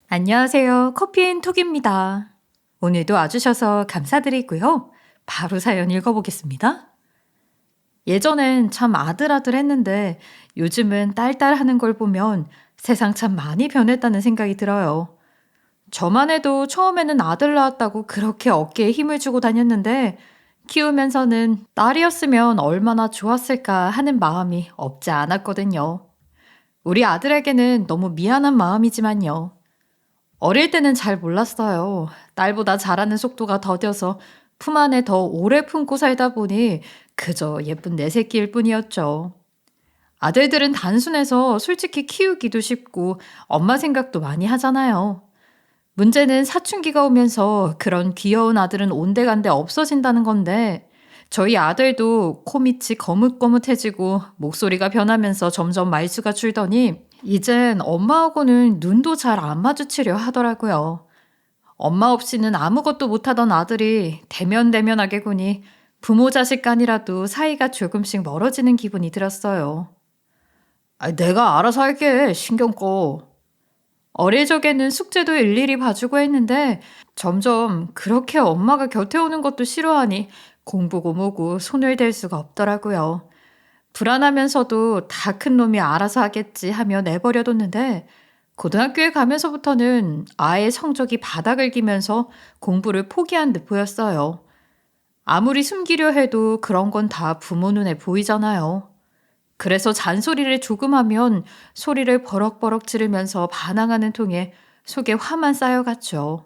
안녕하세요. 커피앤톡입니다. 오늘도 와주셔서 감사드리고요. 바로 사연 읽어보겠습니다. 예전엔 참 아들아들했는데 요즘은 딸딸하는 걸 보면 세상 참 많이 변했다는 생각이 들어요. 저만 해도 처음에는 아들 낳았다고 그렇게 어깨에 힘을 주고 다녔는데 키우면서는 딸이었으면 얼마나 좋았을까 하는 마음이 없지 않았거든요. 우리 아들에게는 너무 미안한 마음이지만요. 어릴 때는 잘 몰랐어요. 딸보다 자라는 속도가 더뎌서 품 안에 더 오래 품고 살다 보니 그저 예쁜 내 새끼일 뿐이었죠. 아들들은 단순해서 솔직히 키우기도 쉽고 엄마 생각도 많이 하잖아요. 문제는 사춘기가 오면서 그런 귀여운 아들은 온데간데 없어진다는 건데 저희 아들도 코밑이 거뭇거뭇해지고 목소리가 변하면서 점점 말수가 줄더니 이젠 엄마하고는 눈도 잘 안 마주치려 하더라고요. 엄마 없이는 아무것도 못하던 아들이 대면대면하게 구니 부모 자식 간이라도 사이가 조금씩 멀어지는 기분이 들었어요. 내가 알아서 할게. 신경 꺼. 어릴 적에는 숙제도 일일이 봐주고 했는데 점점 그렇게 엄마가 곁에 오는 것도 싫어하니 공부고 뭐고 손을 댈 수가 없더라고요. 불안하면서도 다 큰 놈이 알아서 하겠지 하며 내버려뒀는데 고등학교에 가면서부터는 아예 성적이 바닥을 기면서 공부를 포기한 듯 보였어요. 아무리 숨기려 해도 그런 건 다 부모 눈에 보이잖아요. 그래서 잔소리를 조금 하면 소리를 버럭버럭 지르면서 반항하는 통에 속에 화만 쌓여갔죠.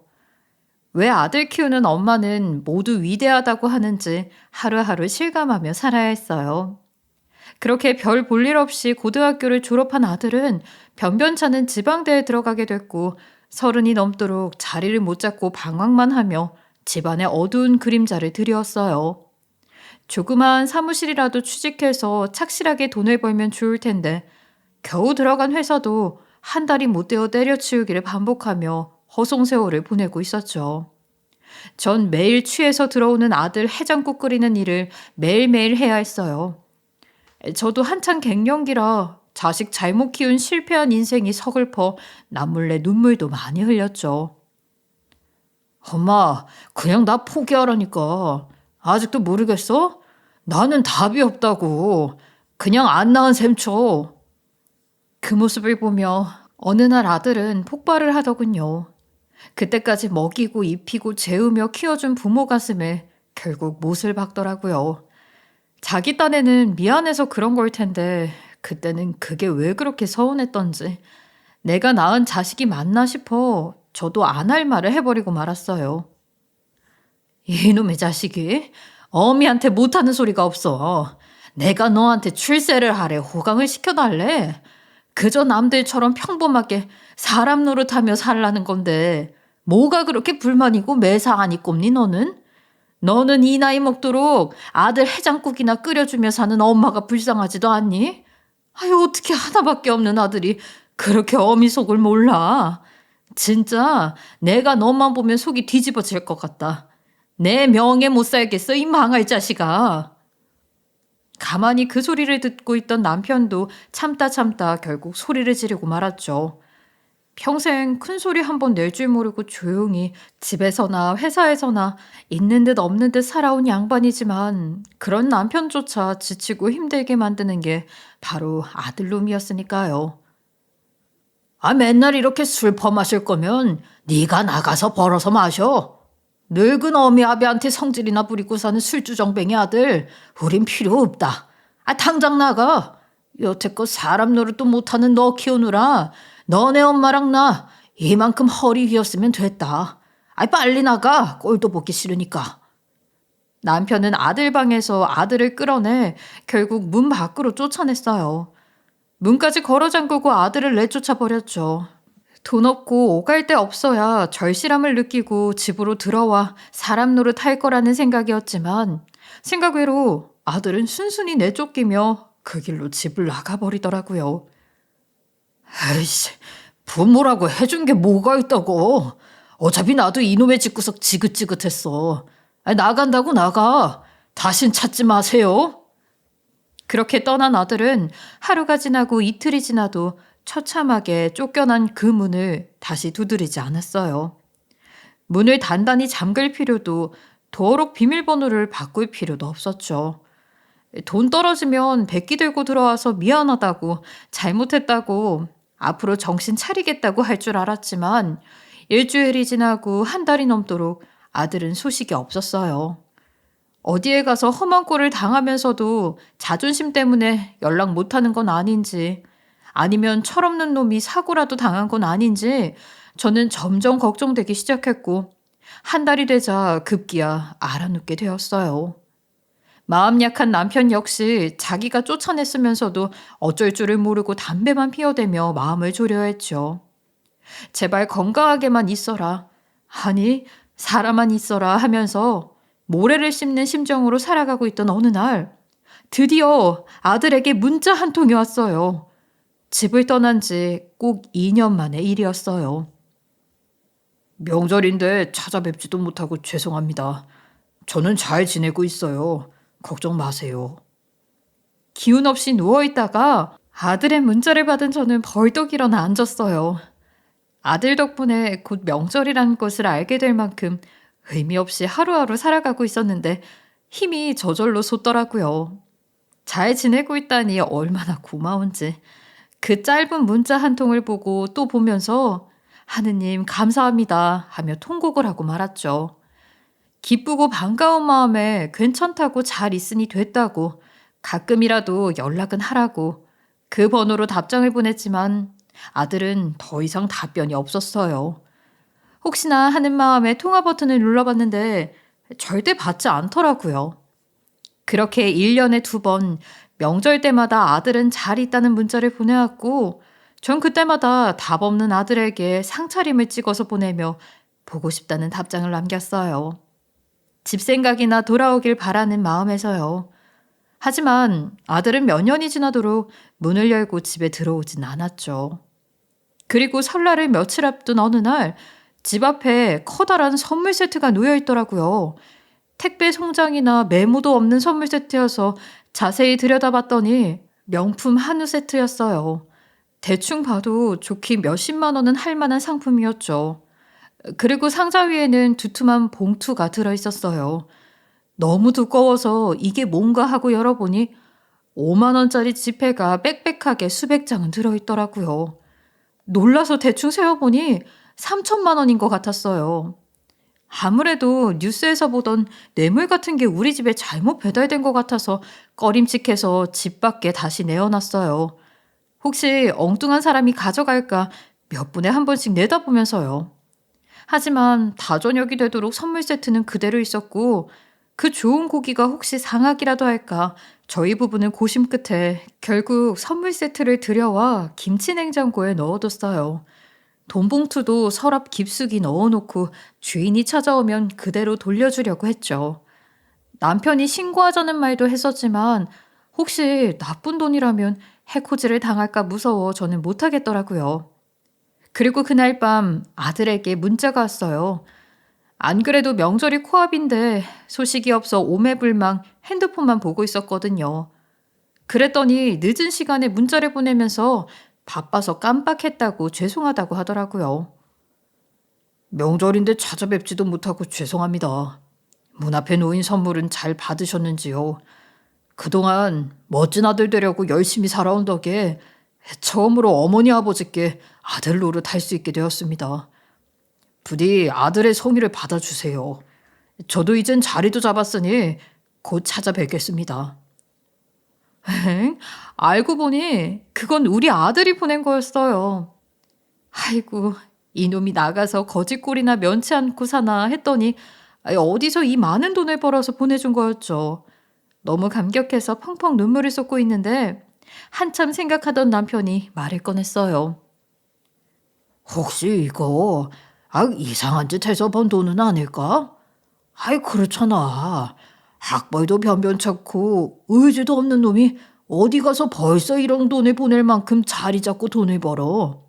왜 아들 키우는 엄마는 모두 위대하다고 하는지 하루하루 실감하며 살아야 했어요. 그렇게 별 볼 일 없이 고등학교를 졸업한 아들은 변변찮은 지방대에 들어가게 됐고 30이 넘도록 자리를 못 잡고 방황만 하며 집안의 어두운 그림자를 드리웠어요. 조그마한 사무실이라도 취직해서 착실하게 돈을 벌면 좋을 텐데 겨우 들어간 회사도 한 달이 못 되어 때려치우기를 반복하며 허송세월을 보내고 있었죠. 전 매일 취해서 들어오는 아들 해장국 끓이는 일을 매일매일 해야 했어요. 저도 한창 갱년기라 자식 잘못 키운 실패한 인생이 서글퍼 남몰래 눈물도 많이 흘렸죠. 엄마, 그냥 나 포기하라니까. 아직도 모르겠어? 나는 답이 없다고. 그냥 안 낳은 셈 쳐. 그 모습을 보며 어느 날 아들은 폭발을 하더군요. 그때까지 먹이고 입히고 재우며 키워준 부모 가슴에 결국 못을 박더라고요. 자기 딴에는 미안해서 그런 걸 텐데 그때는 그게 왜 그렇게 서운했던지 내가 낳은 자식이 맞나 싶어 저도 안 할 말을 해버리고 말았어요. 이놈의 자식이 어미한테 못하는 소리가 없어. 내가 너한테 출세를 하래 호강을 시켜달래. 그저 남들처럼 평범하게 사람 노릇하며 살라는 건데 뭐가 그렇게 불만이고 매사 안 꼽니 너는? 너는 이 나이 먹도록 아들 해장국이나 끓여주며 사는 엄마가 불쌍하지도 않니? 아유, 어떻게 하나밖에 없는 아들이 그렇게 어미 속을 몰라. 진짜 내가 너만 보면 속이 뒤집어질 것 같다. 내 명예 못 살겠어, 이 망할 자식아. 가만히 그 소리를 듣고 있던 남편도 참다 결국 소리를 지르고 말았죠. 평생 큰 소리 한 번 낼 줄 모르고 조용히 집에서나 회사에서나 있는 듯 없는 듯 살아온 양반이지만 그런 남편조차 지치고 힘들게 만드는 게 바로 아들놈이었으니까요. 맨날 이렇게 술 퍼마실 거면 네가 나가서 벌어서 마셔. 늙은 어미 아비한테 성질이나 부리고 사는 술주정뱅이 아들, 우린 필요 없다. 당장 나가. 여태껏 사람 노릇도 못하는 너 키우느라 너네 엄마랑 나 이만큼 허리 휘었으면 됐다. 빨리 나가. 꼴도 보기 싫으니까. 남편은 아들 방에서 아들을 끌어내 결국 문 밖으로 쫓아냈어요. 문까지 걸어 잠그고 아들을 내쫓아 버렸죠. 돈 없고 오갈 데 없어야 절실함을 느끼고 집으로 들어와 사람 노릇 할 거라는 생각이었지만 생각 외로 아들은 순순히 내쫓기며 그 길로 집을 나가버리더라고요. 에이씨, 부모라고 해준 게 뭐가 있다고. 어차피 나도 이놈의 집구석 지긋지긋했어. 나간다고 나가. 다신 찾지 마세요. 그렇게 떠난 아들은 하루가 지나고 이틀이 지나도 처참하게 쫓겨난 그 문을 다시 두드리지 않았어요. 문을 단단히 잠글 필요도 도어록 비밀번호를 바꿀 필요도 없었죠. 돈 떨어지면 백기 들고 들어와서 미안하다고, 잘못했다고, 앞으로 정신 차리겠다고 할 줄 알았지만 일주일이 지나고 한 달이 넘도록 아들은 소식이 없었어요. 어디에 가서 험한 꼴을 당하면서도 자존심 때문에 연락 못하는 건 아닌지, 아니면 철없는 놈이 사고라도 당한 건 아닌지 저는 점점 걱정되기 시작했고, 한 달이 되자 급기야 알아눕게 되었어요. 마음 약한 남편 역시 자기가 쫓아냈으면서도 어쩔 줄을 모르고 담배만 피워대며 마음을 졸여야 했죠. 제발 건강하게만 있어라. 아니, 살아만 있어라 하면서 모래를 씹는 심정으로 살아가고 있던 어느 날 드디어 아들에게 문자 한 통이 왔어요. 집을 떠난 지 꼭 2년 만의 일이었어요. 명절인데 찾아뵙지도 못하고 죄송합니다. 저는 잘 지내고 있어요. 걱정 마세요. 기운 없이 누워있다가 아들의 문자를 받은 저는 벌떡 일어나 앉았어요. 아들 덕분에 곧 명절이라는 것을 알게 될 만큼 의미 없이 하루하루 살아가고 있었는데 힘이 저절로 솟더라고요. 잘 지내고 있다니 얼마나 고마운지. 그 짧은 문자 한 통을 보고 또 보면서 하느님 감사합니다 하며 통곡을 하고 말았죠. 기쁘고 반가운 마음에 괜찮다고 잘 있으니 됐다고 가끔이라도 연락은 하라고 그 번호로 답장을 보냈지만 아들은 더 이상 답변이 없었어요. 혹시나 하는 마음에 통화 버튼을 눌러봤는데 절대 받지 않더라고요. 그렇게 1년에 2번 명절 때마다 아들은 잘 있다는 문자를 보내왔고 전 그때마다 답 없는 아들에게 상차림을 찍어서 보내며 보고 싶다는 답장을 남겼어요. 집 생각이나 돌아오길 바라는 마음에서요. 하지만 아들은 몇 년이 지나도록 문을 열고 집에 들어오진 않았죠. 그리고 설날을 며칠 앞둔 어느 날 집 앞에 커다란 선물 세트가 놓여 있더라고요. 택배 송장이나 메모도 없는 선물 세트여서 자세히 들여다봤더니 명품 한우 세트였어요. 대충 봐도 좋게 몇십만 원은 할 만한 상품이었죠. 그리고 상자 위에는 두툼한 봉투가 들어있었어요. 너무 두꺼워서 이게 뭔가 하고 열어보니 5만 원짜리 지폐가 빽빽하게 수백 장은 들어있더라고요. 놀라서 대충 세어보니 3천만 원인 것 같았어요. 아무래도 뉴스에서 보던 뇌물 같은 게 우리 집에 잘못 배달된 것 같아서 꺼림칙해서 집 밖에 다시 내어놨어요. 혹시 엉뚱한 사람이 가져갈까 몇 분에 한 번씩 내다보면서요. 하지만 다저녁이 되도록 선물 세트는 그대로 있었고 그 좋은 고기가 혹시 상하기라도 할까 저희 부부는 고심 끝에 결국 선물 세트를 들여와 김치 냉장고에 넣어뒀어요. 돈 봉투도 서랍 깊숙이 넣어놓고 주인이 찾아오면 그대로 돌려주려고 했죠. 남편이 신고하자는 말도 했었지만 혹시 나쁜 돈이라면 해코지를 당할까 무서워 저는 못하겠더라고요. 그리고 그날 밤 아들에게 문자가 왔어요. 안 그래도 명절이 코앞인데 소식이 없어 오매불망 핸드폰만 보고 있었거든요. 그랬더니 늦은 시간에 문자를 보내면서 바빠서 깜빡했다고 죄송하다고 하더라고요. 명절인데 찾아뵙지도 못하고 죄송합니다. 문 앞에 놓인 선물은 잘 받으셨는지요? 그동안 멋진 아들 되려고 열심히 살아온 덕에 처음으로 어머니 아버지께 아들 노릇 할 수 있게 되었습니다. 부디 아들의 성의를 받아주세요. 저도 이젠 자리도 잡았으니 곧 찾아뵙겠습니다. 알고 보니 그건 우리 아들이 보낸 거였어요. 아이고, 이놈이 나가서 거짓골이나 면치 않고 사나 했더니 어디서 이 많은 돈을 벌어서 보내준 거였죠. 너무 감격해서 펑펑 눈물을 쏟고 있는데 한참 생각하던 남편이 말을 꺼냈어요. 혹시 이거 이상한 짓 해서 번 돈은 아닐까? 그렇잖아. 학벌도 변변찮고 의지도 없는 놈이 어디 가서 벌써 이런 돈을 보낼 만큼 자리 잡고 돈을 벌어.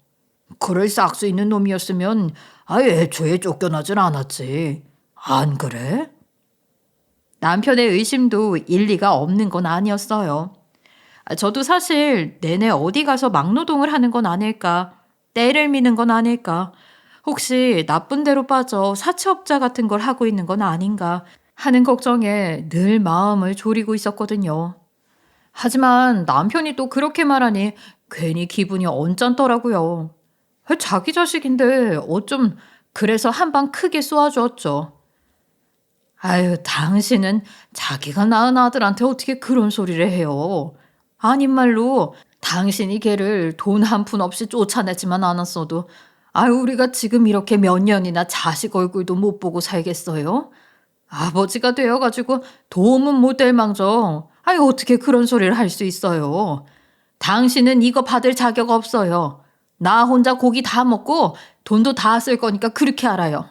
그럴 싹수 있는 놈이었으면 애초에 쫓겨나질 않았지. 안 그래? 남편의 의심도 일리가 없는 건 아니었어요. 저도 사실 내내 어디 가서 막노동을 하는 건 아닐까, 때를 미는 건 아닐까, 혹시 나쁜 데로 빠져 사채업자 같은 걸 하고 있는 건 아닌가 하는 걱정에 늘 마음을 졸이고 있었거든요. 하지만 남편이 또 그렇게 말하니 괜히 기분이 언짢더라고요. 자기 자식인데 어쩜 그래서 한 방 크게 쏘아주었죠. 아유, 당신은 자기가 낳은 아들한테 어떻게 그런 소리를 해요. 아닌 말로 당신이 걔를 돈 한 푼 없이 쫓아내지만 않았어도 아유, 우리가 지금 이렇게 몇 년이나 자식 얼굴도 못 보고 살겠어요? 아버지가 되어가지고 도움은 못 될 망정. 아유, 어떻게 그런 소리를 할 수 있어요. 당신은 이거 받을 자격 없어요. 나 혼자 고기 다 먹고 돈도 다 쓸 거니까 그렇게 알아요.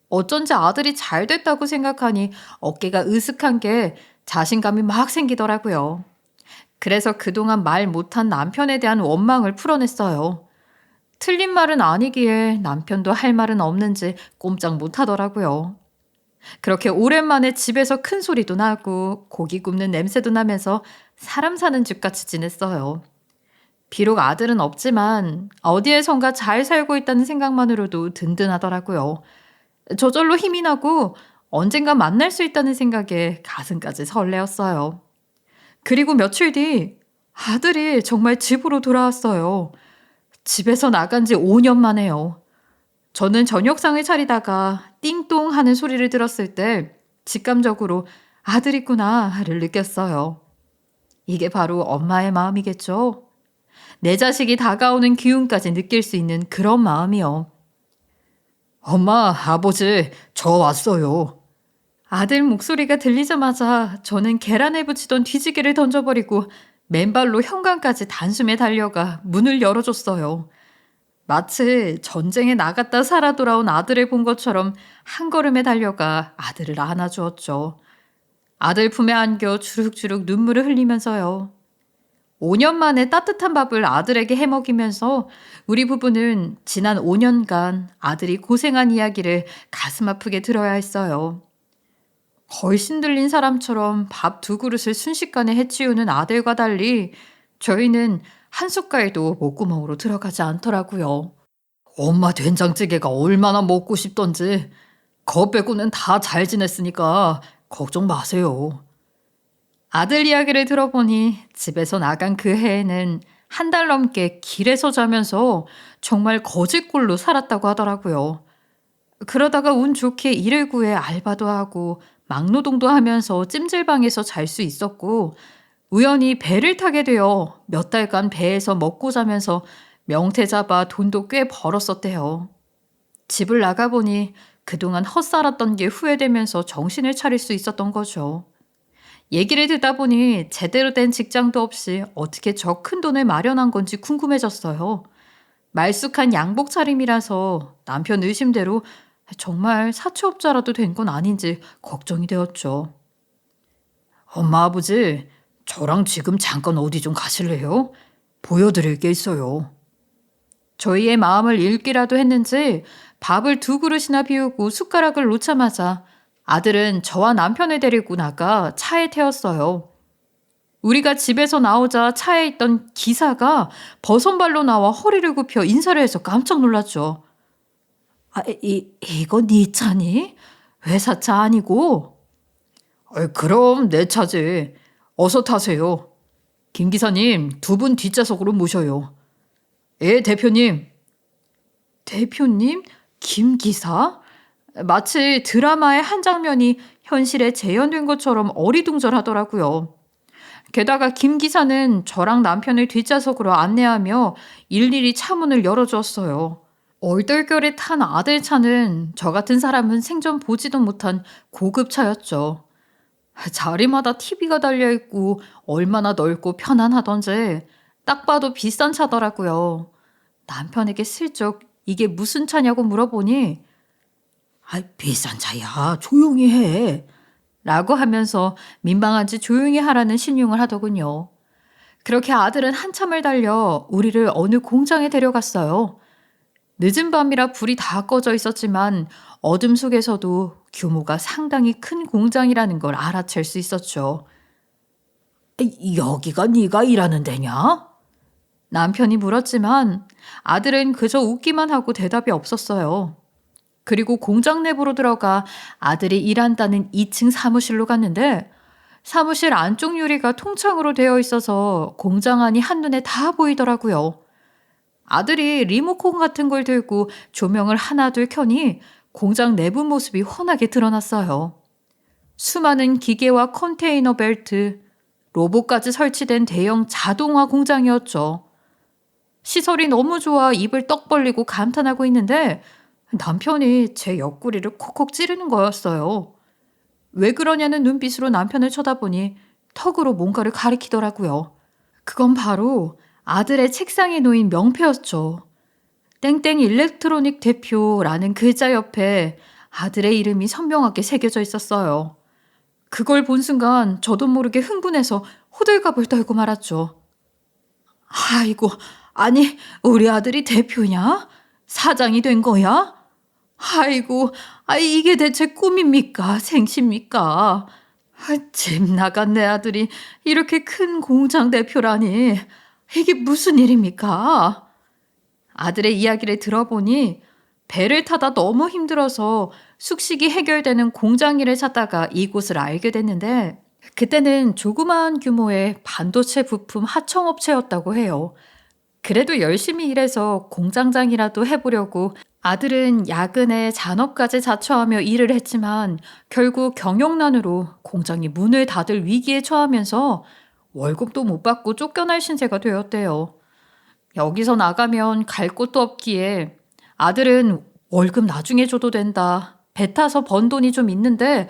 어쩐지 아들이 잘 됐다고 생각하니 어깨가 으슥한 게 자신감이 막 생기더라고요. 그래서 그동안 말 못한 남편에 대한 원망을 풀어냈어요. 틀린 말은 아니기에 남편도 할 말은 없는지 꼼짝 못하더라고요. 그렇게 오랜만에 집에서 큰 소리도 나고 고기 굽는 냄새도 나면서 사람 사는 집 같이 지냈어요. 비록 아들은 없지만 어디에선가 잘 살고 있다는 생각만으로도 든든하더라고요. 저절로 힘이 나고 언젠가 만날 수 있다는 생각에 가슴까지 설레었어요. 그리고 며칠 뒤 아들이 정말 집으로 돌아왔어요. 집에서 나간 지 5년 만에요. 저는 저녁상을 차리다가 띵동 하는 소리를 들었을 때 직감적으로 아들 있구나를 느꼈어요. 이게 바로 엄마의 마음이겠죠? 내 자식이 다가오는 기운까지 느낄 수 있는 그런 마음이요. 엄마, 아버지, 저 왔어요. 아들 목소리가 들리자마자 저는 계란에 붙이던 뒤지개를 던져버리고 맨발로 현관까지 단숨에 달려가 문을 열어줬어요. 마치 전쟁에 나갔다 살아 돌아온 아들을 본 것처럼 한 걸음에 달려가 아들을 안아주었죠. 아들 품에 안겨 주룩주룩 눈물을 흘리면서요. 5년 만에 따뜻한 밥을 아들에게 해먹이면서 우리 부부는 지난 5년간 아들이 고생한 이야기를 가슴 아프게 들어야 했어요. 걸신 들린 사람처럼 밥 두 그릇을 순식간에 해치우는 아들과 달리 저희는 한 숟갈도 목구멍으로 들어가지 않더라고요. 엄마 된장찌개가 얼마나 먹고 싶던지 그거 빼고는 다 잘 지냈으니까 걱정 마세요. 아들 이야기를 들어보니 집에서 나간 그 해에는 한 달 넘게 길에서 자면서 정말 거지꼴로 살았다고 하더라고요. 그러다가 운 좋게 일을 구해 알바도 하고 막노동도 하면서 찜질방에서 잘 수 있었고 우연히 배를 타게 되어 몇 달간 배에서 먹고 자면서 명태 잡아 돈도 꽤 벌었었대요. 집을 나가보니 그동안 헛살았던 게 후회되면서 정신을 차릴 수 있었던 거죠. 얘기를 듣다 보니 제대로 된 직장도 없이 어떻게 저 큰 돈을 마련한 건지 궁금해졌어요. 말쑥한 양복 차림이라서 남편 의심대로 정말 사채업자라도 된 건 아닌지 걱정이 되었죠. 엄마, 아버지, 저랑 지금 잠깐 어디 좀 가실래요? 보여드릴 게 있어요. 저희의 마음을 읽기라도 했는지 밥을 두 그릇이나 비우고 숟가락을 놓자마자 아들은 저와 남편을 데리고 나가 차에 태웠어요. 우리가 집에서 나오자 차에 있던 기사가 버선발로 나와 허리를 굽혀 인사를 해서 깜짝 놀랐죠. 이거 네 차니? 회사차 아니고? 그럼 내 차지. 어서 타세요. 김 기사님, 두 분 뒷좌석으로 모셔요. 예, 대표님. 대표님? 김 기사? 마치 드라마의 한 장면이 현실에 재현된 것처럼 어리둥절하더라고요. 게다가 김 기사는 저랑 남편을 뒷좌석으로 안내하며 일일이 차 문을 열어주었어요. 얼떨결에 탄 아들 차는 저 같은 사람은 생전 보지도 못한 고급 차였죠. 자리마다 TV가 달려있고 얼마나 넓고 편안하던지 딱 봐도 비싼 차더라고요. 남편에게 슬쩍 이게 무슨 차냐고 물어보니 비싼 차야. 조용히 해. 라고 하면서 민망한지 조용히 하라는 신용을 하더군요. 그렇게 아들은 한참을 달려 우리를 어느 공장에 데려갔어요. 늦은 밤이라 불이 다 꺼져 있었지만 어둠 속에서도 규모가 상당히 큰 공장이라는 걸 알아챌 수 있었죠. 여기가 네가 일하는 데냐? 남편이 물었지만 아들은 그저 웃기만 하고 대답이 없었어요. 그리고 공장 내부로 들어가 아들이 일한다는 2층 사무실로 갔는데 사무실 안쪽 유리가 통창으로 되어 있어서 공장 안이 한눈에 다 보이더라고요. 아들이 리모컨 같은 걸 들고 조명을 하나둘 켜니 공장 내부 모습이 훤하게 드러났어요. 수많은 기계와 컨테이너 벨트, 로봇까지 설치된 대형 자동화 공장이었죠. 시설이 너무 좋아 입을 떡 벌리고 감탄하고 있는데 남편이 제 옆구리를 콕콕 찌르는 거였어요. 왜 그러냐는 눈빛으로 남편을 쳐다보니 턱으로 뭔가를 가리키더라고요. 그건 바로 아들의 책상에 놓인 명패였죠. 땡땡 일렉트로닉 대표라는 글자 옆에 아들의 이름이 선명하게 새겨져 있었어요. 그걸 본 순간 저도 모르게 흥분해서 호들갑을 떨고 말았죠. 아이고, 아니 우리 아들이 대표냐? 사장이 된 거야? 아이고, 이게 대체 꿈입니까? 생시입니까? 집 나간 내 아들이 이렇게 큰 공장 대표라니. 이게 무슨 일입니까? 아들의 이야기를 들어보니 배를 타다 너무 힘들어서 숙식이 해결되는 공장 일을 찾다가 이곳을 알게 됐는데 그때는 조그마한 규모의 반도체 부품 하청업체였다고 해요. 그래도 열심히 일해서 공장장이라도 해보려고 아들은 야근에 잔업까지 자처하며 일을 했지만 결국 경영난으로 공장이 문을 닫을 위기에 처하면서 월급도 못 받고 쫓겨날 신세가 되었대요. 여기서 나가면 갈 곳도 없기에 아들은 월급 나중에 줘도 된다. 배 타서 번 돈이 좀 있는데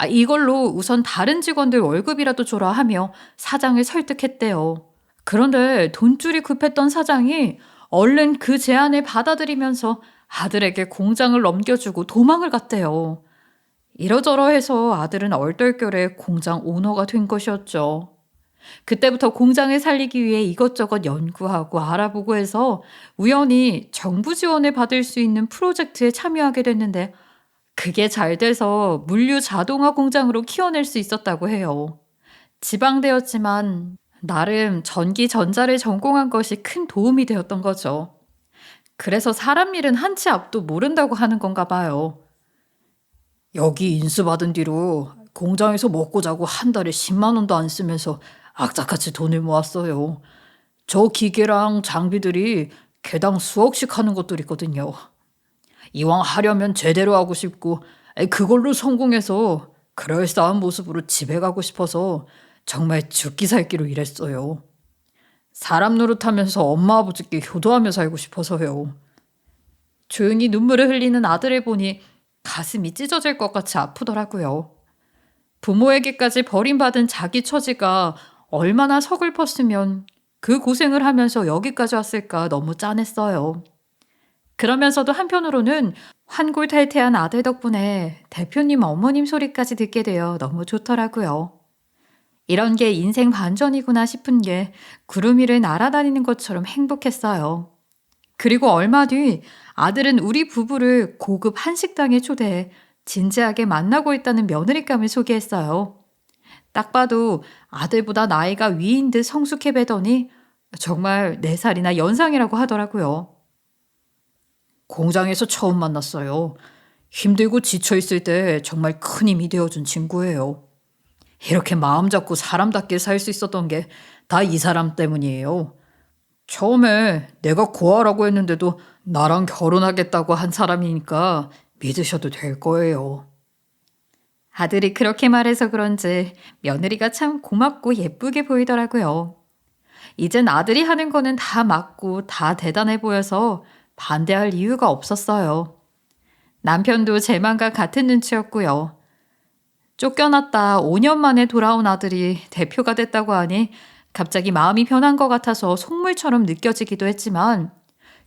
이걸로 우선 다른 직원들 월급이라도 줘라 하며 사장을 설득했대요. 그런데 돈줄이 급했던 사장이 얼른 그 제안을 받아들이면서 아들에게 공장을 넘겨주고 도망을 갔대요. 이러저러해서 아들은 얼떨결에 공장 오너가 된 것이었죠. 그때부터 공장을 살리기 위해 이것저것 연구하고 알아보고 해서 우연히 정부 지원을 받을 수 있는 프로젝트에 참여하게 됐는데 그게 잘 돼서 물류 자동화 공장으로 키워낼 수 있었다고 해요. 지방대였지만 나름 전기 전자를 전공한 것이 큰 도움이 되었던 거죠. 그래서 사람 일은 한치 앞도 모른다고 하는 건가 봐요. 여기 인수받은 뒤로 공장에서 먹고 자고 한 달에 10만 원도 안 쓰면서 악착같이 돈을 모았어요. 저 기계랑 장비들이 개당 수억씩 하는 것들 있거든요. 이왕 하려면 제대로 하고 싶고 그걸로 성공해서 그럴싸한 모습으로 집에 가고 싶어서 정말 죽기 살기로 일했어요. 사람 노릇하면서 엄마 아버지께 효도하며 살고 싶어서요. 조용히 눈물을 흘리는 아들을 보니 가슴이 찢어질 것 같이 아프더라고요. 부모에게까지 버림받은 자기 처지가 얼마나 서글펐으면 그 고생을 하면서 여기까지 왔을까 너무 짠했어요. 그러면서도 한편으로는 환골탈태한 아들 덕분에 대표님 어머님 소리까지 듣게 되어 너무 좋더라고요. 이런 게 인생 반전이구나 싶은 게 구름 위를 날아다니는 것처럼 행복했어요. 그리고 얼마 뒤 아들은 우리 부부를 고급 한식당에 초대해 진지하게 만나고 있다는 며느리감을 소개했어요. 딱 봐도 아들보다 나이가 위인 듯 성숙해 배더니 정말 4살이나 연상이라고 하더라고요. 공장에서 처음 만났어요. 힘들고 지쳐있을 때 정말 큰 힘이 되어준 친구예요. 이렇게 마음 잡고 사람답게 살 수 있었던 게 다 이 사람 때문이에요. 처음에 내가 고아라고 했는데도 나랑 결혼하겠다고 한 사람이니까 믿으셔도 될 거예요. 아들이 그렇게 말해서 그런지 며느리가 참 고맙고 예쁘게 보이더라고요. 이젠 아들이 하는 거는 다 맞고 다 대단해 보여서 반대할 이유가 없었어요. 남편도 제 맘과 같은 눈치였고요. 쫓겨났다 5년 만에 돌아온 아들이 대표가 됐다고 하니 갑자기 마음이 변한 것 같아서 속물처럼 느껴지기도 했지만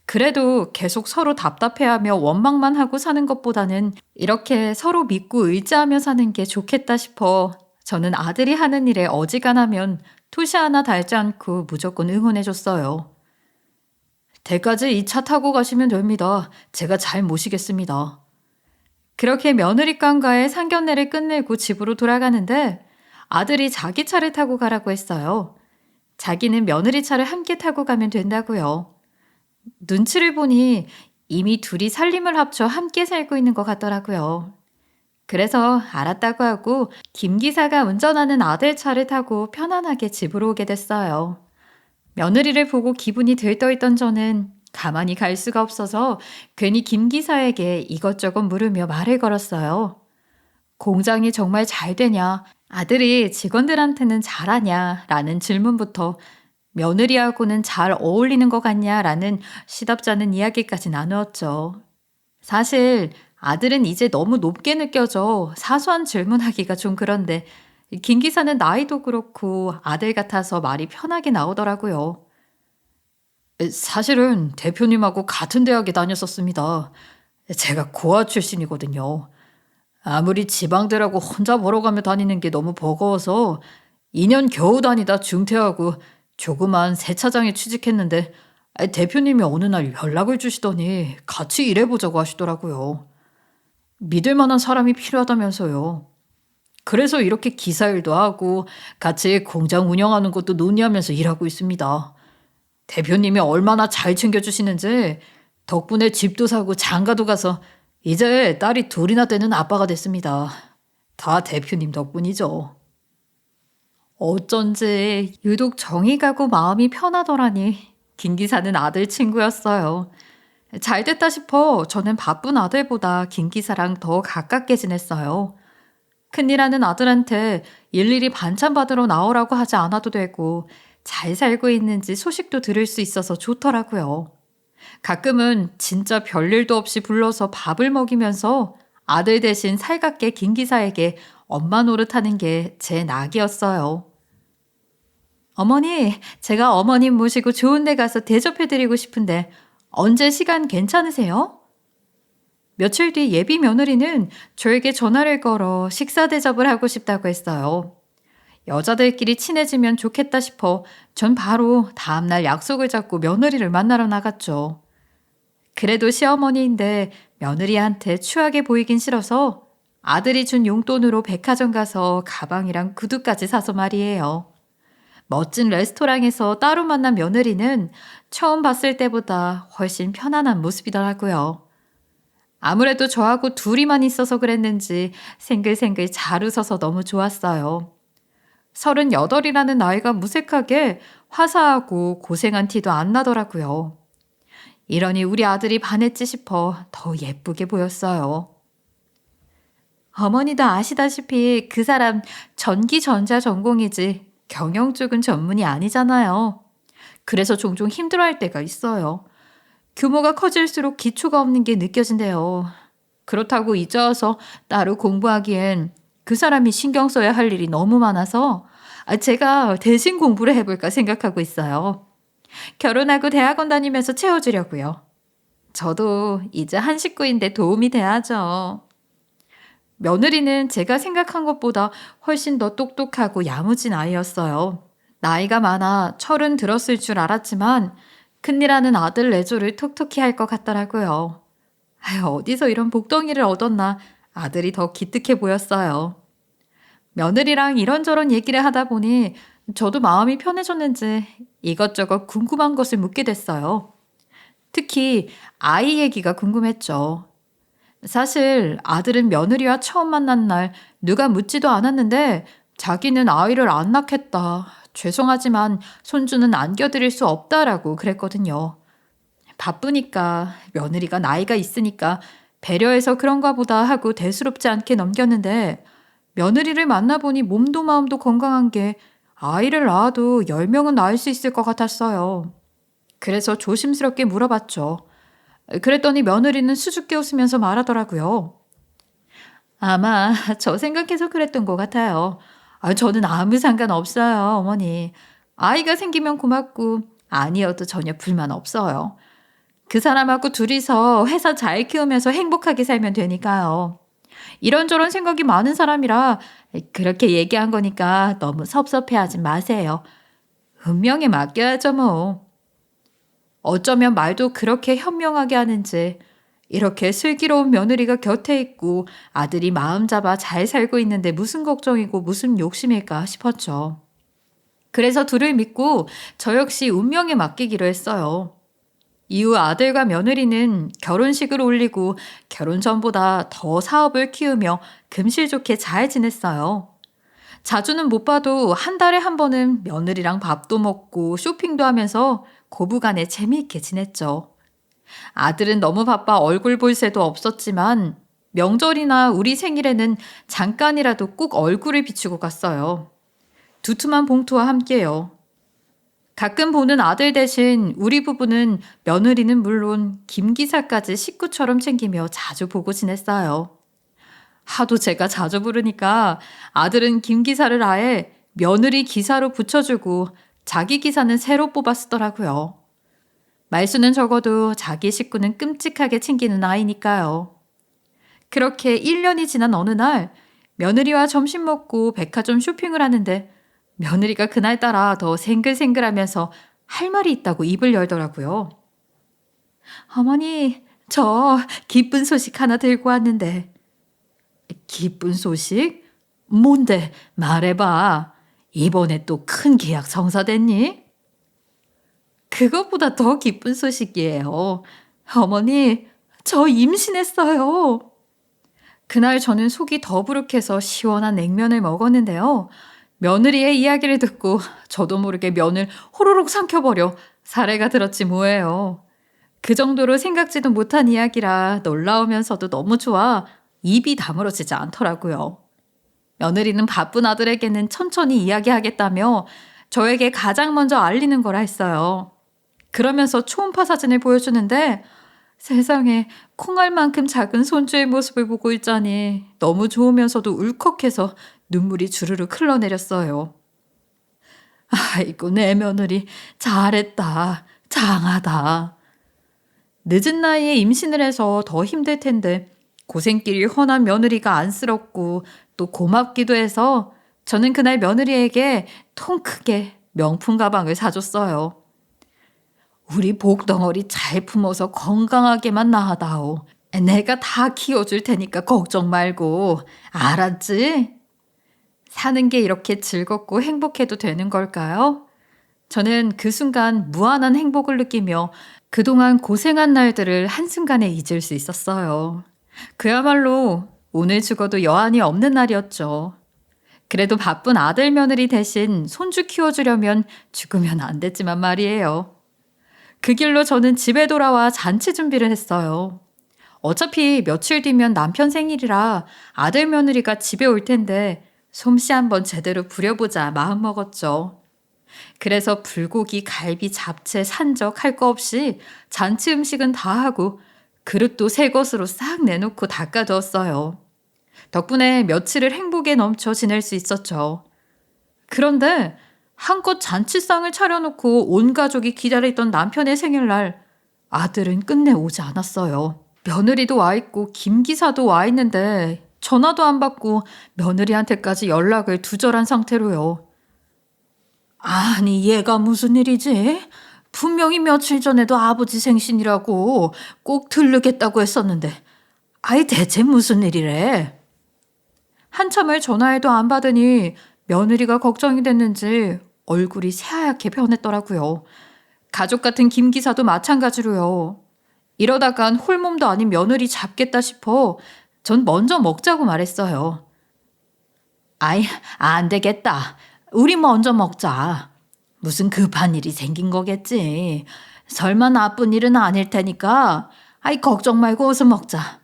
그래도 계속 서로 답답해하며 원망만 하고 사는 것보다는 이렇게 서로 믿고 의지하며 사는 게 좋겠다 싶어 저는 아들이 하는 일에 어지간하면 토시 하나 달지 않고 무조건 응원해줬어요. 댁까지 이 차 타고 가시면 됩니다. 제가 잘 모시겠습니다. 그렇게 며느리감과의 상견례를 끝내고 집으로 돌아가는데 아들이 자기 차를 타고 가라고 했어요. 자기는 며느리 차를 함께 타고 가면 된다고요. 눈치를 보니 이미 둘이 살림을 합쳐 함께 살고 있는 것 같더라고요. 그래서 알았다고 하고 김 기사가 운전하는 아들 차를 타고 편안하게 집으로 오게 됐어요. 며느리를 보고 기분이 들떠있던 저는 가만히 갈 수가 없어서 괜히 김 기사에게 이것저것 물으며 말을 걸었어요. 공장이 정말 잘 되냐, 아들이 직원들한테는 잘하냐 라는 질문부터 며느리하고는 잘 어울리는 것 같냐 라는 시답잖은 이야기까지 나누었죠. 사실 아들은 이제 너무 높게 느껴져 사소한 질문하기가 좀 그런데 김 기사는 나이도 그렇고 아들 같아서 말이 편하게 나오더라고요. 사실은 대표님하고 같은 대학에 다녔었습니다. 제가 고아 출신이거든요. 아무리 지방대라고 혼자 벌어가며 다니는 게 너무 버거워서 2년 겨우 다니다 중퇴하고 조그만 세차장에 취직했는데 대표님이 어느 날 연락을 주시더니 같이 일해보자고 하시더라고요. 믿을 만한 사람이 필요하다면서요. 그래서 이렇게 기사 일도 하고 같이 공장 운영하는 것도 논의하면서 일하고 있습니다. 대표님이 얼마나 잘 챙겨주시는지 덕분에 집도 사고 장가도 가서 이제 딸이 둘이나 되는 아빠가 됐습니다. 다 대표님 덕분이죠. 어쩐지 유독 정이 가고 마음이 편하더라니 김 기사는 아들 친구였어요. 잘 됐다 싶어 저는 바쁜 아들보다 김 기사랑 더 가깝게 지냈어요. 큰일하는 아들한테 일일이 반찬 받으러 나오라고 하지 않아도 되고 잘 살고 있는지 소식도 들을 수 있어서 좋더라고요. 가끔은 진짜 별일도 없이 불러서 밥을 먹이면서 아들 대신 살갑게 김 기사에게 엄마 노릇하는 게 제 낙이었어요. 어머니, 제가 어머님 모시고 좋은 데 가서 대접해드리고 싶은데 언제 시간 괜찮으세요? 며칠 뒤 예비 며느리는 저에게 전화를 걸어 식사 대접을 하고 싶다고 했어요. 여자들끼리 친해지면 좋겠다 싶어 전 바로 다음날 약속을 잡고 며느리를 만나러 나갔죠. 그래도 시어머니인데 며느리한테 추하게 보이긴 싫어서 아들이 준 용돈으로 백화점 가서 가방이랑 구두까지 사서 말이에요. 멋진 레스토랑에서 따로 만난 며느리는 처음 봤을 때보다 훨씬 편안한 모습이더라고요. 아무래도 저하고 둘이만 있어서 그랬는지 생글생글 잘 웃어서 너무 좋았어요. 38이라는 나이가 무색하게 화사하고 고생한 티도 안 나더라고요. 이러니 우리 아들이 반했지 싶어 더 예쁘게 보였어요. 어머니도 아시다시피 그 사람 전기전자 전공이지 경영 쪽은 전문이 아니잖아요. 그래서 종종 힘들어할 때가 있어요. 규모가 커질수록 기초가 없는 게 느껴진대요. 그렇다고 이제 와서 따로 공부하기엔 그 사람이 신경 써야 할 일이 너무 많아서 제가 대신 공부를 해볼까 생각하고 있어요. 결혼하고 대학원 다니면서 채워주려고요. 저도 이제 한 식구인데 도움이 돼야죠. 며느리는 제가 생각한 것보다 훨씬 더 똑똑하고 야무진 아이였어요. 나이가 많아 30 들었을 줄 알았지만 큰일하는 아들 내조를 톡톡히 할 것 같더라고요. 어디서 이런 복덩이를 얻었나 아들이 더 기특해 보였어요. 며느리랑 이런저런 얘기를 하다 보니 저도 마음이 편해졌는지 이것저것 궁금한 것을 묻게 됐어요. 특히 아이 얘기가 궁금했죠. 사실 아들은 며느리와 처음 만난 날 누가 묻지도 않았는데 자기는 아이를 안 낳겠다. 죄송하지만 손주는 안겨드릴 수 없다라고 그랬거든요. 바쁘니까 며느리가 나이가 있으니까 배려해서 그런가 보다 하고 대수롭지 않게 넘겼는데 며느리를 만나보니 몸도 마음도 건강한 게 아이를 낳아도 10명은 낳을 수 있을 것 같았어요. 그래서 조심스럽게 물어봤죠. 그랬더니 며느리는 수줍게 웃으면서 말하더라고요. 아마 저 생각해서 그랬던 것 같아요. 저는 아무 상관없어요, 어머니. 아이가 생기면 고맙고 아니어도 전혀 불만 없어요. 그 사람하고 둘이서 회사 잘 키우면서 행복하게 살면 되니까요. 이런저런 생각이 많은 사람이라 그렇게 얘기한 거니까 너무 섭섭해하지 마세요. 운명에 맡겨야죠 뭐. 어쩌면 말도 그렇게 현명하게 하는지 이렇게 슬기로운 며느리가 곁에 있고 아들이 마음 잡아 잘 살고 있는데 무슨 걱정이고 무슨 욕심일까 싶었죠. 그래서 둘을 믿고 저 역시 운명에 맡기기로 했어요. 이후 아들과 며느리는 결혼식을 올리고 결혼 전보다 더 사업을 키우며 금실 좋게 잘 지냈어요. 자주는 못 봐도 한 달에 한 번은 며느리랑 밥도 먹고 쇼핑도 하면서 고부간에 재미있게 지냈죠. 아들은 너무 바빠 얼굴 볼 새도 없었지만 명절이나 우리 생일에는 잠깐이라도 꼭 얼굴을 비추고 갔어요. 두툼한 봉투와 함께요. 가끔 보는 아들 대신 우리 부부는 며느리는 물론 김 기사까지 식구처럼 챙기며 자주 보고 지냈어요. 하도 제가 자주 부르니까 아들은 김 기사를 아예 며느리 기사로 붙여주고 자기 기사는 새로 뽑아 쓰더라고요. 말수는 적어도 자기 식구는 끔찍하게 챙기는 아이니까요. 그렇게 1년이 지난 어느 날 며느리와 점심 먹고 백화점 쇼핑을 하는데 며느리가 그날따라 더 생글생글하면서 할 말이 있다고 입을 열더라고요. 어머니, 저 기쁜 소식 하나 들고 왔는데. 기쁜 소식? 뭔데? 말해봐. 이번에 또 큰 계약 성사됐니? 그것보다 더 기쁜 소식이에요. 어머니, 저 임신했어요. 그날 저는 속이 더부룩해서 시원한 냉면을 먹었는데요. 며느리의 이야기를 듣고 저도 모르게 면을 호로록 삼켜버려 사례가 들었지 뭐예요. 그 정도로 생각지도 못한 이야기라 놀라우면서도 너무 좋아 입이 다물어지지 않더라고요. 며느리는 바쁜 아들에게는 천천히 이야기하겠다며 저에게 가장 먼저 알리는 거라 했어요. 그러면서 초음파 사진을 보여주는데 세상에 콩알만큼 작은 손주의 모습을 보고 있자니 너무 좋으면서도 울컥해서 눈물이 주르륵 흘러내렸어요. 아이고 내 며느리 잘했다. 장하다. 늦은 나이에 임신을 해서 더 힘들 텐데 고생길이 훤한 며느리가 안쓰럽고 또 고맙기도 해서 저는 그날 며느리에게 통 크게 명품 가방을 사줬어요. 우리 복덩어리 잘 품어서 건강하게만 낳아다오. 내가 다 키워줄 테니까 걱정 말고. 알았지? 사는 게 이렇게 즐겁고 행복해도 되는 걸까요? 저는 그 순간 무한한 행복을 느끼며 그동안 고생한 날들을 한순간에 잊을 수 있었어요. 그야말로 오늘 죽어도 여한이 없는 날이었죠. 그래도 바쁜 아들 며느리 대신 손주 키워주려면 죽으면 안 됐지만 말이에요. 그 길로 저는 집에 돌아와 잔치 준비를 했어요. 어차피 며칠 뒤면 남편 생일이라 아들 며느리가 집에 올 텐데 솜씨 한번 제대로 부려보자 마음먹었죠. 그래서 불고기, 갈비, 잡채, 산적 할 거 없이 잔치 음식은 다 하고 그릇도 새 것으로 싹 내놓고 닦아두었어요. 덕분에 며칠을 행복에 넘쳐 지낼 수 있었죠. 그런데 한껏 잔치상을 차려놓고 온 가족이 기다리던 남편의 생일날 아들은 끝내 오지 않았어요. 며느리도 와 있고 김 기사도 와 있는데 전화도 안 받고 며느리한테까지 연락을 두절한 상태로요. 아니 얘가 무슨 일이지? 분명히 며칠 전에도 아버지 생신이라고 꼭 들르겠다고 했었는데 아이 대체 무슨 일이래? 한참을 전화해도 안 받으니 며느리가 걱정이 됐는지 얼굴이 새하얗게 변했더라고요. 가족 같은 김 기사도 마찬가지로요. 이러다간 홀몸도 아닌 며느리 잡겠다 싶어 전 먼저 먹자고 말했어요. 아이, 안 되겠다. 우리 먼저 먹자. 무슨 급한 일이 생긴 거겠지. 설마 나쁜 일은 아닐 테니까 아이 걱정 말고 어서 먹자.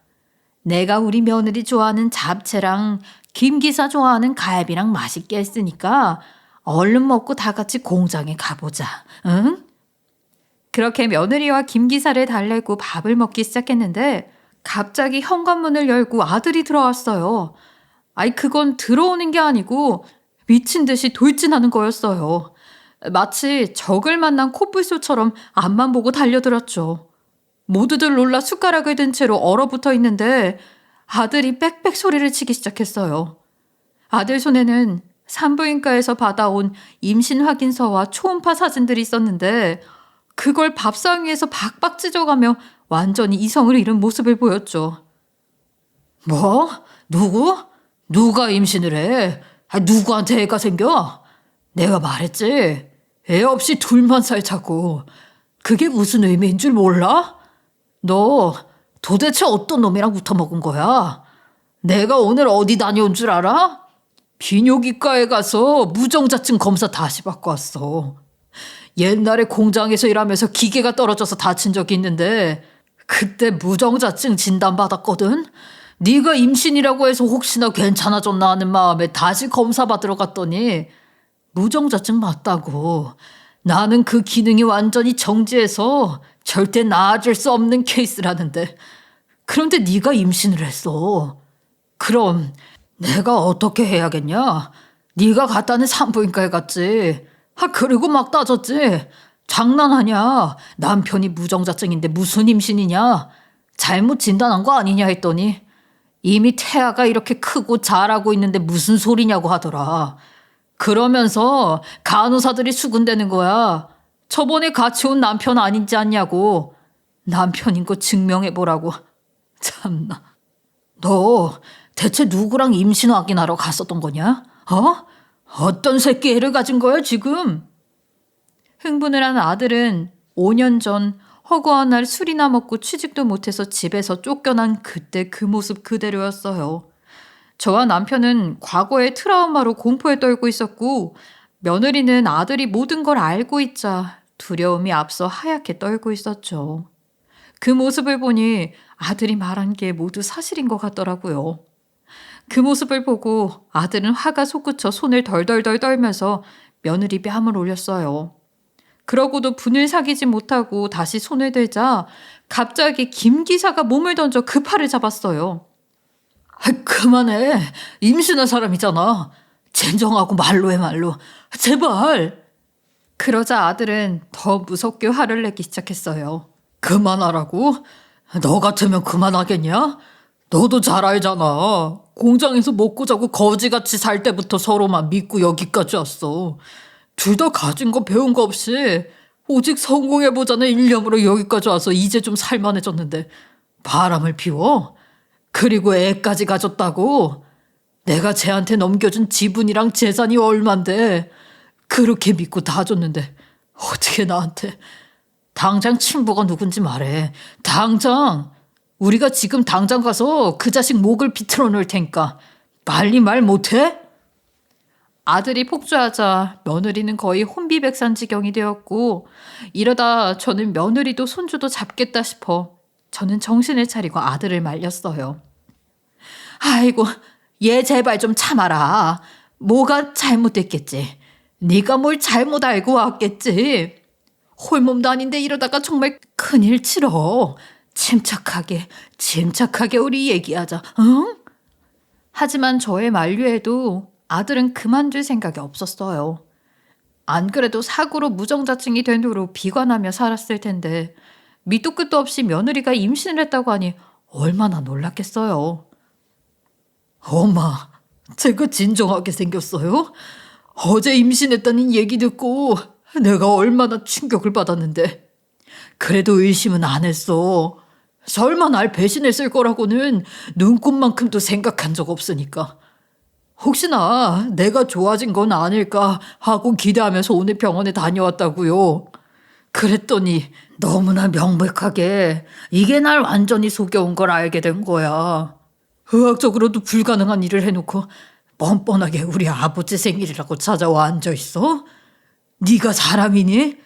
내가 우리 며느리 좋아하는 잡채랑 김 기사 좋아하는 갈비랑 맛있게 했으니까 얼른 먹고 다 같이 공장에 가보자. 응? 그렇게 며느리와 김 기사를 달래고 밥을 먹기 시작했는데 갑자기 현관문을 열고 아들이 들어왔어요. 아이 그건 들어오는 게 아니고 미친 듯이 돌진하는 거였어요. 마치 적을 만난 코뿔소처럼 앞만 보고 달려들었죠. 모두들 놀라 숟가락을 든 채로 얼어붙어 있는데 아들이 빽빽 소리를 치기 시작했어요. 아들 손에는 산부인과에서 받아온 임신 확인서와 초음파 사진들이 있었는데 그걸 밥상 위에서 박박 찢어가며 완전히 이성을 잃은 모습을 보였죠. 뭐? 누구? 누가 임신을 해? 누구한테 애가 생겨? 내가 말했지. 애 없이 둘만 살자고. 그게 무슨 의미인 줄 몰라? 너 도대체 어떤 놈이랑 붙어먹은 거야? 내가 오늘 어디 다녀온 줄 알아? 비뇨기과에 가서 무정자증 검사 다시 받고 왔어. 옛날에 공장에서 일하면서 기계가 떨어져서 다친 적이 있는데 그때 무정자증 진단받았거든. 네가 임신이라고 해서 혹시나 괜찮아졌나 하는 마음에 다시 검사 받으러 갔더니 무정자증 맞다고. 나는 그 기능이 완전히 정지해서 절대 나아질 수 없는 케이스라는데. 그런데 네가 임신을 했어. 그럼 내가 어떻게 해야겠냐? 네가 갔다는 산부인과에 갔지. 그리고 막 따졌지. 장난하냐? 남편이 무정자증인데 무슨 임신이냐? 잘못 진단한 거 아니냐 했더니 이미 태아가 이렇게 크고 자라고 있는데 무슨 소리냐고 하더라. 그러면서 간호사들이 수군대는 거야. 저번에 같이 온 남편 아닌지 않냐고. 남편인 거 증명해보라고. 참나. 너 대체 누구랑 임신 확인하러 갔었던 거냐? 어떤 새끼 애를 가진 거야 지금? 흥분을 한 아들은 5년 전 허구한 날 술이나 먹고 취직도 못해서 집에서 쫓겨난 그때 그 모습 그대로였어요. 저와 남편은 과거의 트라우마로 공포에 떨고 있었고 며느리는 아들이 모든 걸 알고 있자 두려움이 앞서 하얗게 떨고 있었죠. 그 모습을 보니 아들이 말한 게 모두 사실인 것 같더라고요. 그 모습을 보고 아들은 화가 솟구쳐 손을 덜덜덜 떨면서 며느리 뺨을 올렸어요. 그러고도 분을 사귀지 못하고 다시 손을 대자 갑자기 김 기사가 몸을 던져 그 팔을 잡았어요. 그만해. 임신한 사람이잖아. 진정하고 말로 해 말로. 제발. 그러자 아들은 더 무섭게 화를 내기 시작했어요. 그만하라고? 너 같으면 그만하겠냐? 너도 잘 알잖아. 공장에서 먹고 자고 거지같이 살 때부터 서로만 믿고 여기까지 왔어. 둘 다 가진 거 배운 거 없이 오직 성공해보자는 일념으로 여기까지 와서 이제 좀 살만해졌는데 바람을 피워? 그리고 애까지 가졌다고? 내가 쟤한테 넘겨준 지분이랑 재산이 얼만데 그렇게 믿고 다 줬는데 어떻게 나한테. 당장 친부가 누군지 말해. 당장. 우리가 지금 당장 가서 그 자식 목을 비틀어 놓을 테니까 빨리 말 못해? 아들이 폭주하자 며느리는 거의 혼비백산지경이 되었고 이러다 저는 며느리도 손주도 잡겠다 싶어 저는 정신을 차리고 아들을 말렸어요. 아이고, 얘 제발 좀 참아라. 뭐가 잘못됐겠지. 네가 뭘 잘못 알고 왔겠지. 홀몸도 아닌데 이러다가 정말 큰일 치러. 침착하게 우리 얘기하자. 응? 하지만 저의 만류에도 아들은 그만둘 생각이 없었어요. 안 그래도 사고로 무정자증이 된 후로 비관하며 살았을 텐데 밑도 끝도 없이 며느리가 임신을 했다고 하니 얼마나 놀랐겠어요. 엄마, 제가 진정하게 생겼어요? 어제 임신했다는 얘기 듣고 내가 얼마나 충격을 받았는데 그래도 의심은 안 했어. 설마 날 배신했을 거라고는 눈꼽만큼도 생각한 적 없으니까. 혹시나 내가 좋아진 건 아닐까 하고 기대하면서 오늘 병원에 다녀왔다고요. 그랬더니 너무나 명백하게 이게 날 완전히 속여온 걸 알게 된 거야. 의학적으로도 불가능한 일을 해놓고 뻔뻔하게 우리 아버지 생일이라고 찾아와 앉아있어? 네가 사람이니?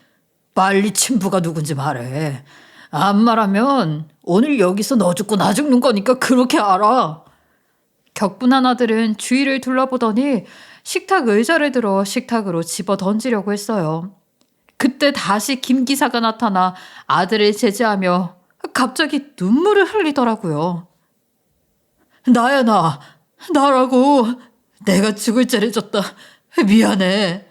빨리 친부가 누군지 말해. 안 말하면 오늘 여기서 너 죽고 나 죽는 거니까 그렇게 알아. 격분한 아들은 주위를 둘러보더니 식탁 의자를 들어 식탁으로 집어 던지려고 했어요. 그때 다시 김 기사가 나타나 아들을 제지하며 갑자기 눈물을 흘리더라고요. 나야 나라고. 내가 죽을 죄를 졌다. 미안해.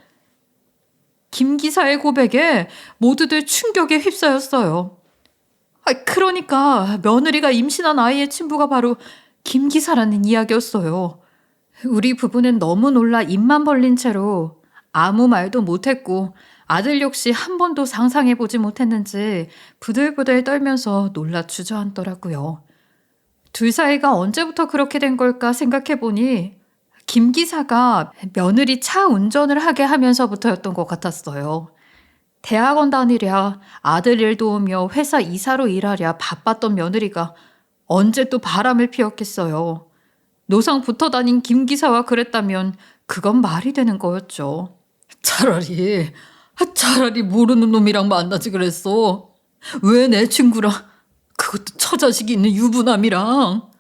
김 기사의 고백에 모두들 충격에 휩싸였어요. 그러니까 며느리가 임신한 아이의 친부가 바로 김 기사라는 이야기였어요. 우리 부부는 너무 놀라 입만 벌린 채로 아무 말도 못했고 아들 역시 한 번도 상상해보지 못했는지 부들부들 떨면서 놀라 주저앉더라고요. 둘 사이가 언제부터 그렇게 된 걸까 생각해보니 김 기사가 며느리 차 운전을 하게 하면서부터였던 것 같았어요. 대학원 다니랴, 아들 일 도우며 회사 이사로 일하랴 바빴던 며느리가 언제 또 바람을 피웠겠어요. 노상 붙어 다닌 김 기사와 그랬다면 그건 말이 되는 거였죠. 차라리 모르는 놈이랑 만나지 그랬어. 왜 내 친구랑, 그것도 처자식이 있는 유부남이랑.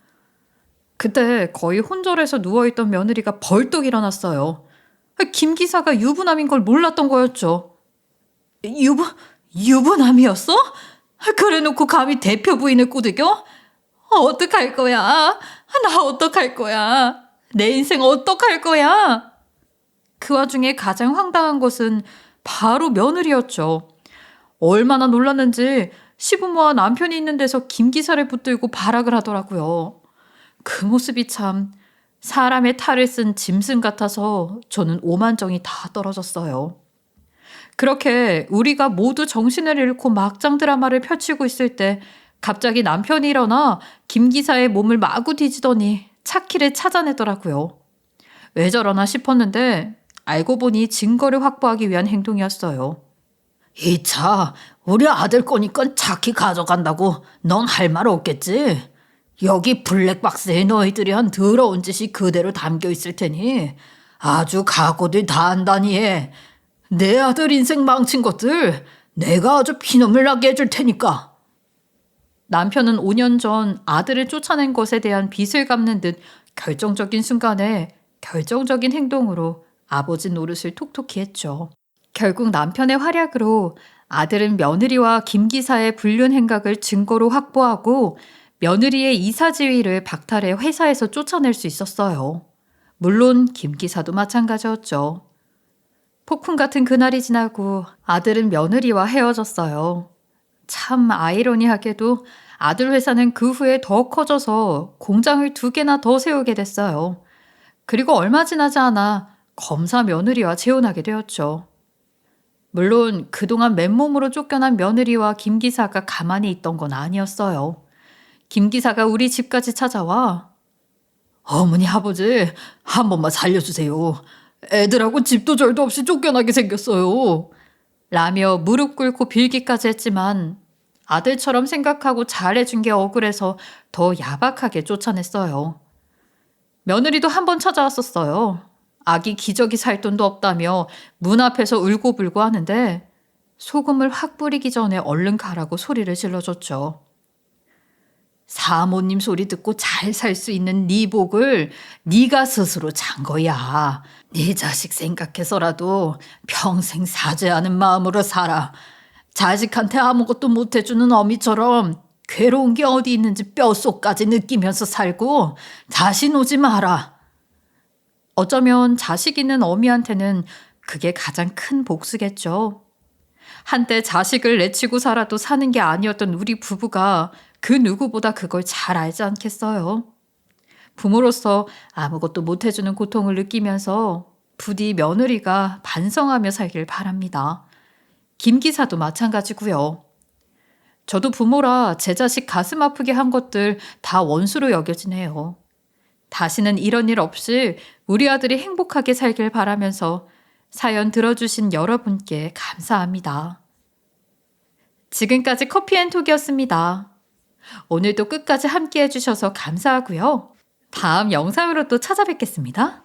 그때 거의 혼절해서 누워있던 며느리가 벌떡 일어났어요. 김 기사가 유부남인 걸 몰랐던 거였죠. 유부남이었어? 그래 놓고 감히 대표 부인을 꼬드겨? 어떡할 거야? 나 어떡할 거야? 내 인생 어떡할 거야? 그 와중에 가장 황당한 것은 바로 며느리였죠. 얼마나 놀랐는지 시부모와 남편이 있는 데서 김 기사를 붙들고 발악을 하더라고요. 그 모습이 참 사람의 탈을 쓴 짐승 같아서 저는 오만정이 다 떨어졌어요. 그렇게 우리가 모두 정신을 잃고 막장 드라마를 펼치고 있을 때 갑자기 남편이 일어나 김 기사의 몸을 마구 뒤지더니 차키를 찾아내더라고요. 왜 저러나 싶었는데 알고 보니 증거를 확보하기 위한 행동이었어요. 이 차 우리 아들 거니까 차키 가져간다고 넌 할 말 없겠지? 여기 블랙박스에 너희들이 한 더러운 짓이 그대로 담겨 있을 테니 아주 각오들 다 한다니 해. 내 아들 인생 망친 것들 내가 아주 피눈물 나게 해줄 테니까. 남편은 5년 전 아들을 쫓아낸 것에 대한 빚을 갚는 듯 결정적인 순간에 결정적인 행동으로 아버지 노릇을 톡톡히 했죠. 결국 남편의 활약으로 아들은 며느리와 김 기사의 불륜 행각을 증거로 확보하고 며느리의 이사 지위를 박탈해 회사에서 쫓아낼 수 있었어요. 물론 김 기사도 마찬가지였죠. 폭풍 같은 그날이 지나고 아들은 며느리와 헤어졌어요. 참 아이러니하게도 아들 회사는 그 후에 더 커져서 공장을 2개나 더 세우게 됐어요. 그리고 얼마 지나지 않아 검사 며느리와 재혼하게 되었죠. 물론 그동안 맨몸으로 쫓겨난 며느리와 김 기사가 가만히 있던 건 아니었어요. 김 기사가 우리 집까지 찾아와 어머니 아버지 한 번만 살려주세요. 애들하고 집도 절도 없이 쫓겨나게 생겼어요. 라며 무릎 꿇고 빌기까지 했지만 아들처럼 생각하고 잘해준 게 억울해서 더 야박하게 쫓아냈어요. 며느리도 한 번 찾아왔었어요. 아기 기저귀 살 돈도 없다며 문 앞에서 울고불고 하는데 소금을 확 뿌리기 전에 얼른 가라고 소리를 질러줬죠. 사모님 소리 듣고 잘 살 수 있는 네 복을 네가 스스로 찬 거야. 네 자식 생각해서라도 평생 사죄하는 마음으로 살아. 자식한테 아무것도 못해주는 어미처럼 괴로운 게 어디 있는지 뼛속까지 느끼면서 살고 다시 오지 마라. 어쩌면 자식 있는 어미한테는 그게 가장 큰 복수겠죠. 한때 자식을 내치고 살아도 사는 게 아니었던 우리 부부가 그 누구보다 그걸 잘 알지 않겠어요. 부모로서 아무것도 못해주는 고통을 느끼면서 부디 며느리가 반성하며 살길 바랍니다. 김 기사도 마찬가지고요. 저도 부모라 제 자식 가슴 아프게 한 것들 다 원수로 여겨지네요. 다시는 이런 일 없이 우리 아들이 행복하게 살길 바라면서 사연 들어주신 여러분께 감사합니다. 지금까지 커피앤톡이었습니다. 오늘도 끝까지 함께 해주셔서 감사하고요. 다음 영상으로 또 찾아뵙겠습니다.